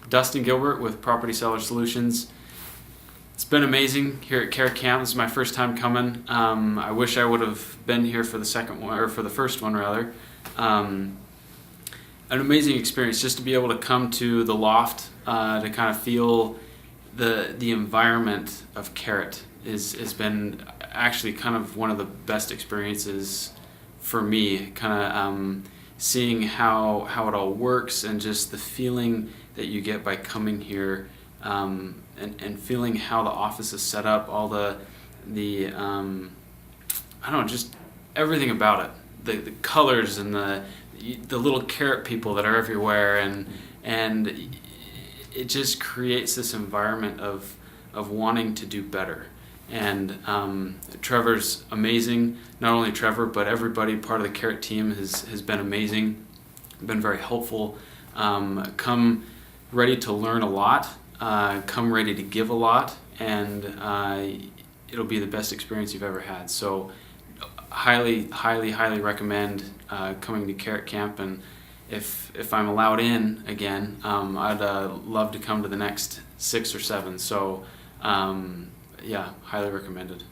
Dustin Gilbert with Property Seller Solutions. It's been amazing here at CarrotCamp. This is my first time coming. I wish I would have been here for the second one, or for the first one rather. An amazing experience just to be able to come to the loft to kind of feel the environment of Carrot has been actually kind of one of the best experiences for me. Kind of seeing how it all works and just the feeling that you get by coming here, and feeling how the office is set up, all the I don't know, just everything about it, the colors and the little carrot people that are everywhere, and it just creates this environment of wanting to do better. And Trevor's amazing. Not only Trevor, but everybody part of the Carrot team has been amazing, been very helpful. Come ready to learn a lot, come ready to give a lot, and it'll be the best experience you've ever had. So highly recommend coming to CarrotCamp, and if I'm allowed in again, I'd love to come to the next 6 or 7. So yeah, highly recommended.